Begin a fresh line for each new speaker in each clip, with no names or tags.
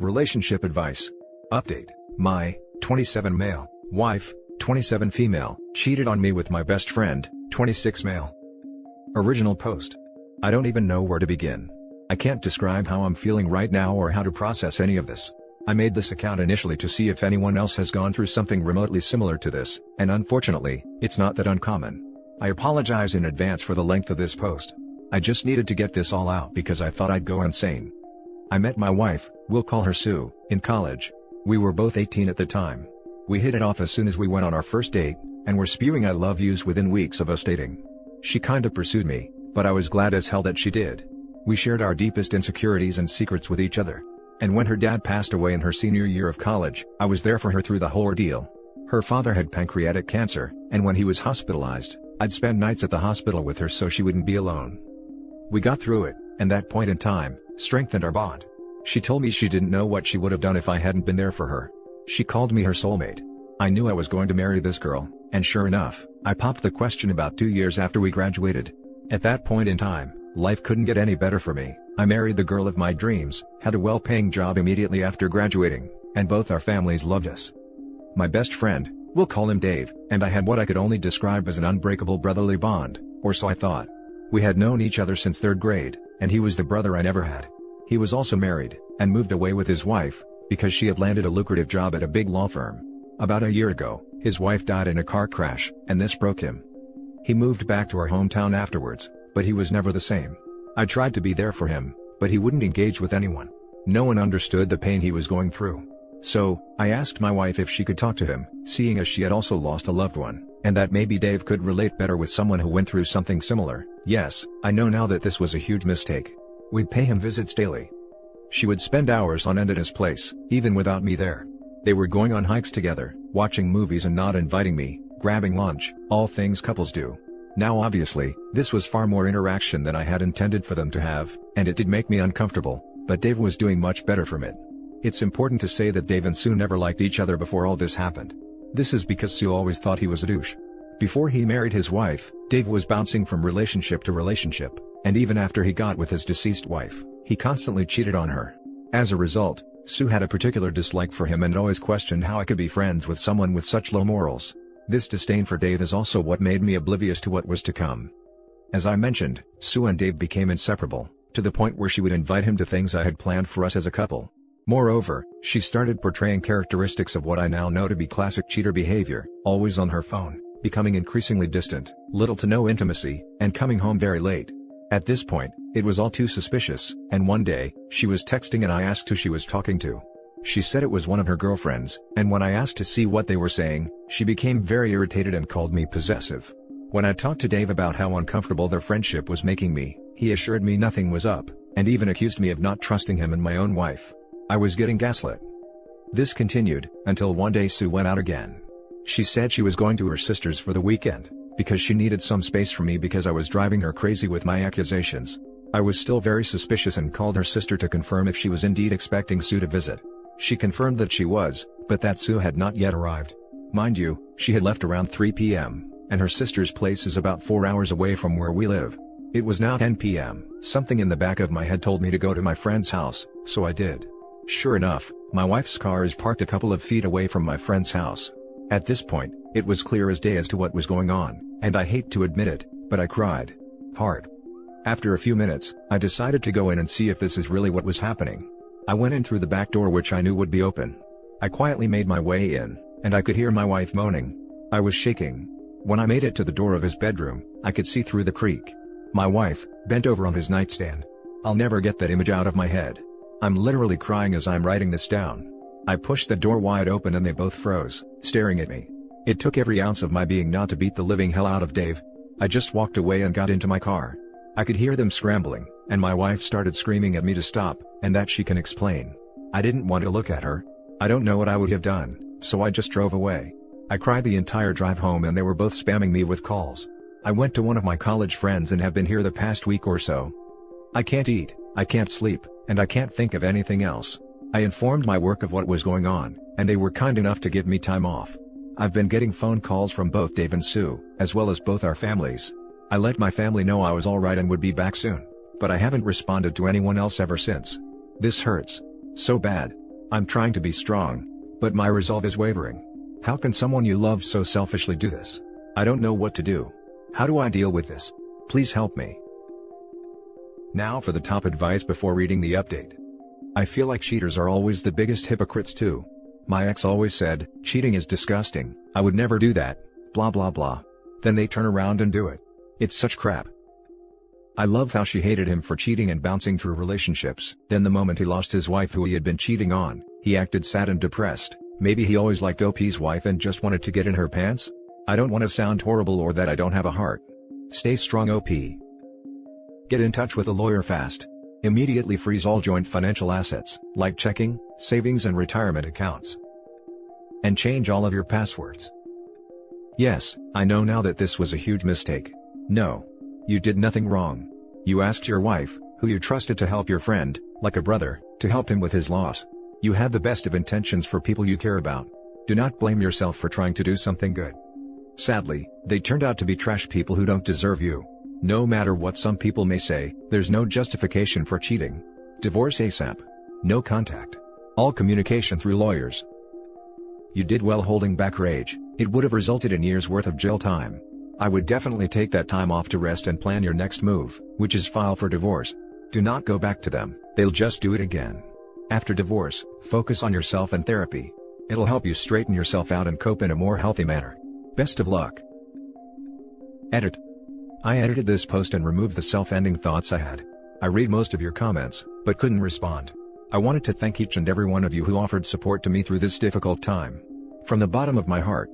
Relationship advice. Update. My 27 male wife, 27 female, cheated on me with my best friend, 26 male. Original post. I don't even know where to begin. I can't describe how I'm feeling right now or how to process any of this. I made this account initially to see if anyone else has gone through something remotely similar to this, and unfortunately, it's not that uncommon. I apologize in advance for the length of this post. I just needed to get this all out because I thought I'd go insane. I met my wife, we'll call her Sue, in college. We were both 18 at the time. We hit it off as soon as we went on our first date, and were spewing I love yous within weeks of us dating. She kinda pursued me, but I was glad as hell that she did. We shared our deepest insecurities and secrets with each other. And when her dad passed away in her senior year of college, I was there for her through the whole ordeal. Her father had pancreatic cancer, and when he was hospitalized, I'd spend nights at the hospital with her so she wouldn't be alone. We got through it, and that point in time strengthened our bond. She told me she didn't know what she would have done if I hadn't been there for her. She called me her soulmate. I knew I was going to marry this girl, and sure enough, I popped the question about 2 years after we graduated. At that point in time, life couldn't get any better for me. I married the girl of my dreams, had a well-paying job immediately after graduating, and both our families loved us. My best friend, we'll call him Dave, and I had what I could only describe as an unbreakable brotherly bond, or so I thought. We had known each other since 3rd grade, and he was the brother I never had. He was also married, and moved away with his wife, because she had landed a lucrative job at a big law firm. About a year ago, his wife died in a car crash, and this broke him. He moved back to our hometown afterwards, but he was never the same. I tried to be there for him, but he wouldn't engage with anyone. No one understood the pain he was going through. So, I asked my wife if she could talk to him, seeing as she had also lost a loved one, and that maybe Dave could relate better with someone who went through something similar. Yes, I know now that this was a huge mistake. We'd pay him visits daily. She would spend hours on end at his place, even without me there. They were going on hikes together, watching movies and not inviting me, grabbing lunch, all things couples do. Now obviously, this was far more interaction than I had intended for them to have, and it did make me uncomfortable, but Dave was doing much better from it. It's important to say that Dave and Sue never liked each other before all this happened. This is because Sue always thought he was a douche. Before he married his wife, Dave was bouncing from relationship to relationship, and even after he got with his deceased wife, he constantly cheated on her. As a result, Sue had a particular dislike for him and always questioned how I could be friends with someone with such low morals. This disdain for Dave is also what made me oblivious to what was to come. As I mentioned, Sue and Dave became inseparable, to the point where she would invite him to things I had planned for us as a couple. Moreover, she started portraying characteristics of what I now know to be classic cheater behavior, always on her phone, becoming increasingly distant, little to no intimacy, and coming home very late. At this point, it was all too suspicious, and one day, she was texting and I asked who she was talking to. She said it was one of her girlfriends, and when I asked to see what they were saying, she became very irritated and called me possessive. When I talked to Dave about how uncomfortable their friendship was making me, he assured me nothing was up, and even accused me of not trusting him and my own wife. I was getting gaslit. This continued, until one day Sue went out again. She said she was going to her sister's for the weekend, because she needed some space from me because I was driving her crazy with my accusations. I was still very suspicious and called her sister to confirm if she was indeed expecting Sue to visit. She confirmed that she was, but that Sue had not yet arrived. Mind you, she had left around 3 p.m., and her sister's place is about 4 hours away from where we live. It was now 10 p.m., something in the back of my head told me to go to my friend's house, so I did. Sure enough, my wife's car is parked a couple of feet away from my friend's house. At this point, it was clear as day as to what was going on, and I hate to admit it, but I cried. Hard. After a few minutes, I decided to go in and see if this is really what was happening. I went in through the back door which I knew would be open. I quietly made my way in, and I could hear my wife moaning. I was shaking. When I made it to the door of his bedroom, I could see through the creak. My wife, bent over on his nightstand. I'll never get that image out of my head. I'm literally crying as I'm writing this down. I pushed the door wide open and they both froze, staring at me. It took every ounce of my being not to beat the living hell out of Dave. I just walked away and got into my car. I could hear them scrambling, and my wife started screaming at me to stop, and that she can explain. I didn't want to look at her. I don't know what I would have done, so I just drove away. I cried the entire drive home and they were both spamming me with calls. I went to one of my college friends and have been here the past week or so. I can't eat, I can't sleep, and I can't think of anything else. I informed my work of what was going on, and they were kind enough to give me time off. I've been getting phone calls from both Dave and Sue, as well as both our families. I let my family know I was alright and would be back soon, but I haven't responded to anyone else ever since. This hurts. So bad. I'm trying to be strong, but my resolve is wavering. How can someone you love so selfishly do this? I don't know what to do. How do I deal with this? Please help me. Now for the top advice before reading the update. I feel like cheaters are always the biggest hypocrites too. My ex always said, cheating is disgusting, I would never do that, blah blah blah. Then they turn around and do it. It's such crap. I love how she hated him for cheating and bouncing through relationships. Then the moment he lost his wife who he had been cheating on, he acted sad and depressed. Maybe he always liked OP's wife and just wanted to get in her pants? I don't want to sound horrible or that I don't have a heart. Stay strong OP. Get in touch with a lawyer fast. Immediately freeze all joint financial assets, like checking, savings and retirement accounts. And change all of your passwords. Yes, I know now that this was a huge mistake. No. You did nothing wrong. You asked your wife, who you trusted to help your friend, like a brother, to help him with his loss. You had the best of intentions for people you care about. Do not blame yourself for trying to do something good. Sadly, they turned out to be trash people who don't deserve you. No matter what some people may say, there's no justification for cheating. Divorce ASAP. No contact. All communication through lawyers. You did well holding back rage. It would have resulted in years worth of jail time. I would definitely take that time off to rest and plan your next move, which is file for divorce. Do not go back to them, they'll just do it again. After divorce, focus on yourself and therapy. It'll help you straighten yourself out and cope in a more healthy manner. Best of luck. Edit. I edited this post and removed the self-ending thoughts I had. I read most of your comments, but couldn't respond. I wanted to thank each and every one of you who offered support to me through this difficult time. From the bottom of my heart.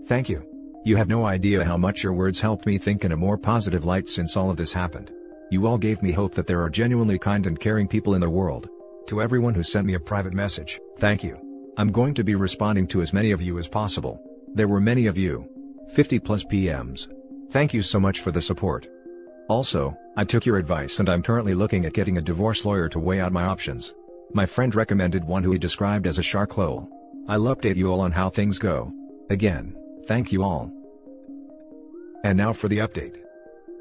Thank you. You have no idea how much your words helped me think in a more positive light since all of this happened. You all gave me hope that there are genuinely kind and caring people in the world. To everyone who sent me a private message, thank you. I'm going to be responding to as many of you as possible. There were many of you. 50+ PMs. Thank you so much for the support. Also, I took your advice and I'm currently looking at getting a divorce lawyer to weigh out my options. My friend recommended one who he described as a shark lol. I'll update you all on how things go. Again, thank you all. And now for the update.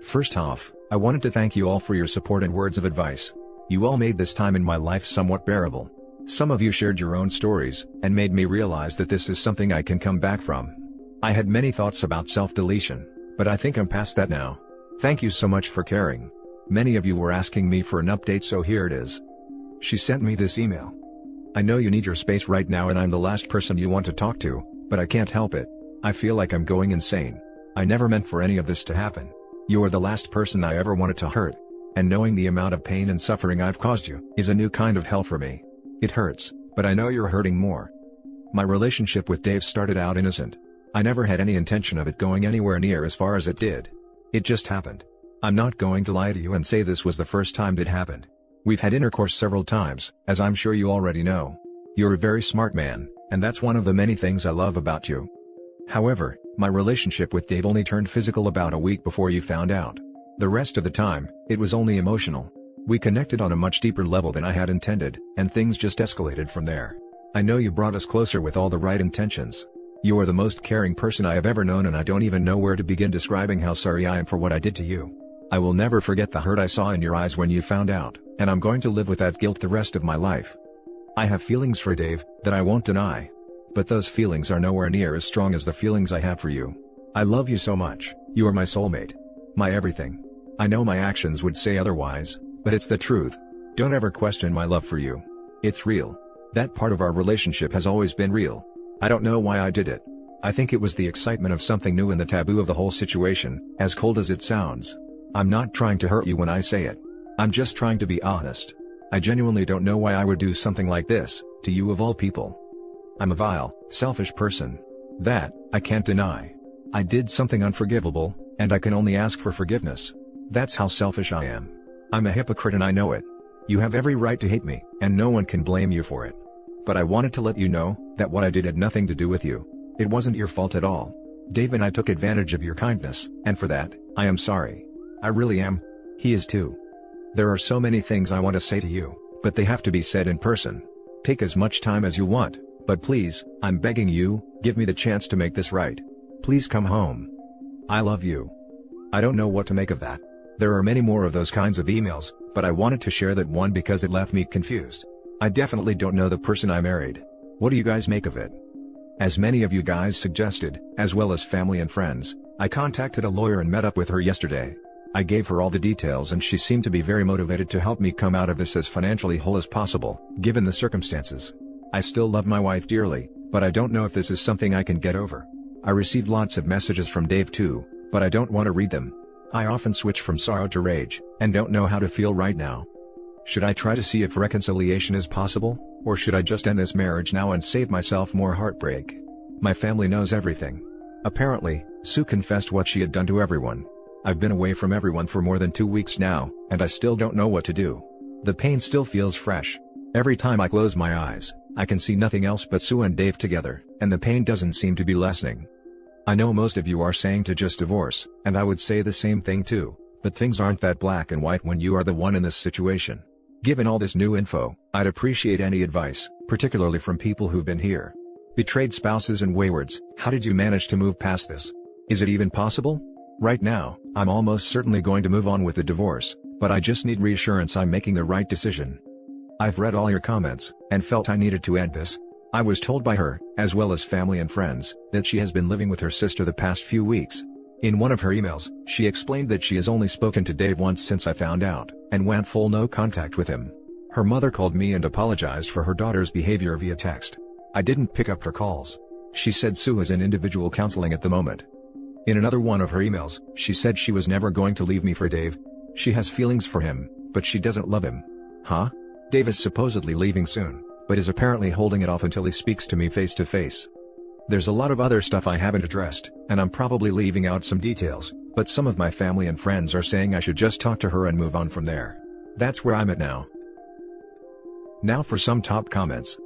First off, I wanted to thank you all for your support and words of advice. You all made this time in my life somewhat bearable. Some of you shared your own stories, and made me realize that this is something I can come back from. I had many thoughts about self-deletion, but I think I'm past that now. Thank you so much for caring. Many of you were asking me for an update, so here it is. She sent me this email. I know you need your space right now and I'm the last person you want to talk to, but I can't help it. I feel like I'm going insane. I never meant for any of this to happen. You are the last person I ever wanted to hurt. And knowing the amount of pain and suffering I've caused you is a new kind of hell for me. It hurts, but I know you're hurting more. My relationship with Dave started out innocent. I never had any intention of it going anywhere near as far as it did. It just happened. I'm not going to lie to you and say this was the first time it happened. We've had intercourse several times, as I'm sure you already know. You're a very smart man, and that's one of the many things I love about you. However, my relationship with Dave only turned physical about a week before you found out. The rest of the time, it was only emotional. We connected on a much deeper level than I had intended, and things just escalated from there. I know you brought us closer with all the right intentions. You are the most caring person I have ever known, and I don't even know where to begin describing how sorry I am for what I did to you. I will never forget the hurt I saw in your eyes when you found out, and I'm going to live with that guilt the rest of my life. I have feelings for Dave, that I won't deny. But those feelings are nowhere near as strong as the feelings I have for you. I love you so much, you are my soulmate. My everything. I know my actions would say otherwise, but it's the truth. Don't ever question my love for you. It's real. That part of our relationship has always been real. I don't know why I did it. I think it was the excitement of something new and the taboo of the whole situation, as cold as it sounds. I'm not trying to hurt you when I say it. I'm just trying to be honest. I genuinely don't know why I would do something like this, to you of all people. I'm a vile, selfish person. That, I can't deny. I did something unforgivable, and I can only ask for forgiveness. That's how selfish I am. I'm a hypocrite and I know it. You have every right to hate me, and no one can blame you for it. But I wanted to let you know, that what I did had nothing to do with you. It wasn't your fault at all. Dave and I took advantage of your kindness, and for that, I am sorry. I really am. He is too. There are so many things I want to say to you, but they have to be said in person. Take as much time as you want, but please, I'm begging you, give me the chance to make this right. Please come home. I love you. I don't know what to make of that. There are many more of those kinds of emails, but I wanted to share that one because it left me confused. I definitely don't know the person I married. What do you guys make of it? As many of you guys suggested, as well as family and friends, I contacted a lawyer and met up with her yesterday. I gave her all the details and she seemed to be very motivated to help me come out of this as financially whole as possible, given the circumstances. I still love my wife dearly, but I don't know if this is something I can get over. I received lots of messages from Dave too, but I don't want to read them. I often switch from sorrow to rage, and don't know how to feel right now. Should I try to see if reconciliation is possible, or should I just end this marriage now and save myself more heartbreak? My family knows everything. Apparently, Sue confessed what she had done to everyone. I've been away from everyone for more than 2 weeks now, and I still don't know what to do. The pain still feels fresh. Every time I close my eyes, I can see nothing else but Sue and Dave together, and the pain doesn't seem to be lessening. I know most of you are saying to just divorce, and I would say the same thing too, but things aren't that black and white when you are the one in this situation. Given all this new info, I'd appreciate any advice, particularly from people who've been here. Betrayed spouses and waywards, how did you manage to move past this? Is it even possible? Right now, I'm almost certainly going to move on with the divorce, but I just need reassurance I'm making the right decision. I've read all your comments, and felt I needed to end this. I was told by her, as well as family and friends, that she has been living with her sister the past few weeks. In one of her emails, she explained that she has only spoken to Dave once since I found out, and went full no contact with him. Her mother called me and apologized for her daughter's behavior via text. I didn't pick up her calls. She said Sue is in individual counseling at the moment. In another one of her emails, she said she was never going to leave me for Dave. She has feelings for him, but she doesn't love him. Huh? Dave is supposedly leaving soon, but is apparently holding it off until he speaks to me face to face. There's a lot of other stuff I haven't addressed, and I'm probably leaving out some details, but some of my family and friends are saying I should just talk to her and move on from there. That's where I'm at now. Now for some top comments.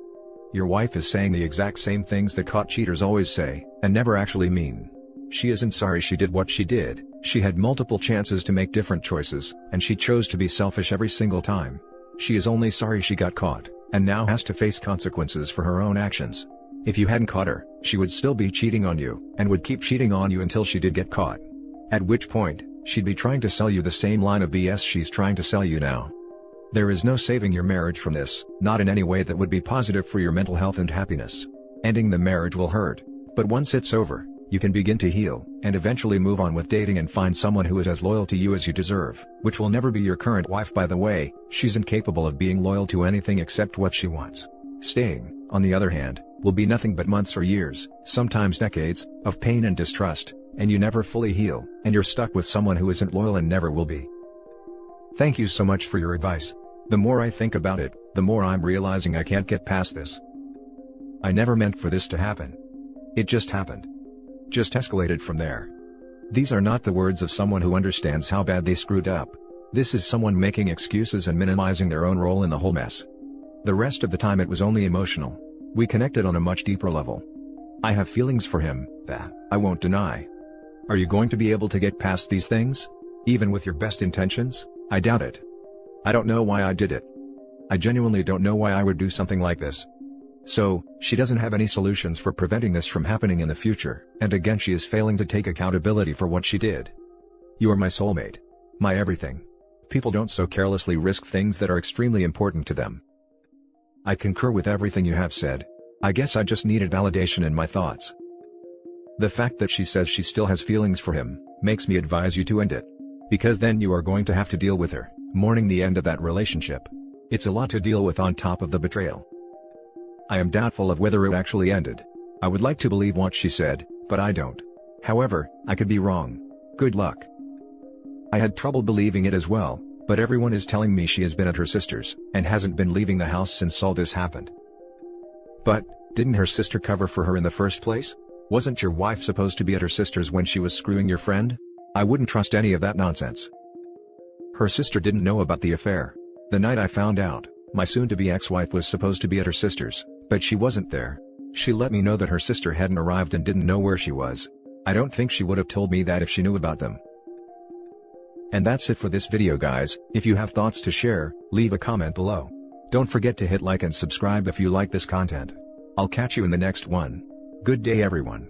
Your wife is saying the exact same things that caught cheaters always say, and never actually mean. She isn't sorry she did what she did. She had multiple chances to make different choices, and she chose to be selfish every single time. She is only sorry she got caught, and now has to face consequences for her own actions. If you hadn't caught her, she would still be cheating on you, and would keep cheating on you until she did get caught. At which point, she'd be trying to sell you the same line of BS she's trying to sell you now. There is no saving your marriage from this, not in any way that would be positive for your mental health and happiness. Ending the marriage will hurt, but once it's over, you can begin to heal, and eventually move on with dating and find someone who is as loyal to you as you deserve, which will never be your current wife by the way. She's incapable of being loyal to anything except what she wants. Staying, on the other hand, will be nothing but months or years, sometimes decades, of pain and distrust, and you never fully heal, and you're stuck with someone who isn't loyal and never will be. Thank you so much for your advice. The more I think about it, the more I'm realizing I can't get past this. I never meant for this to happen. It just happened. Just escalated from there. These are not the words of someone who understands how bad they screwed up. This is someone making excuses and minimizing their own role in the whole mess. The rest of the time it was only emotional. We connected on a much deeper level. I have feelings for him, that I won't deny. Are you going to be able to get past these things? Even with your best intentions? I doubt it. I don't know why I did it. I genuinely don't know why I would do something like this. So, she doesn't have any solutions for preventing this from happening in the future, and again she is failing to take accountability for what she did. You are my soulmate. My everything. People don't so carelessly risk things that are extremely important to them. I concur with everything you have said. I guess I just needed validation in my thoughts. The fact that she says she still has feelings for him, makes me advise you to end it. Because then you are going to have to deal with her, mourning the end of that relationship. It's a lot to deal with on top of the betrayal. I am doubtful of whether it actually ended. I would like to believe what she said, but I don't. However, I could be wrong. Good luck. I had trouble believing it as well, but everyone is telling me she has been at her sister's, and hasn't been leaving the house since all this happened. But, didn't her sister cover for her in the first place? Wasn't your wife supposed to be at her sister's when she was screwing your friend? I wouldn't trust any of that nonsense. Her sister didn't know about the affair. The night I found out, my soon-to-be ex-wife was supposed to be at her sister's, but she wasn't there. She let me know that her sister hadn't arrived and didn't know where she was. I don't think she would have told me that if she knew about them. And that's it for this video guys. If you have thoughts to share, leave a comment below. Don't forget to hit like and subscribe if you like this content. I'll catch you in the next one. Good day everyone.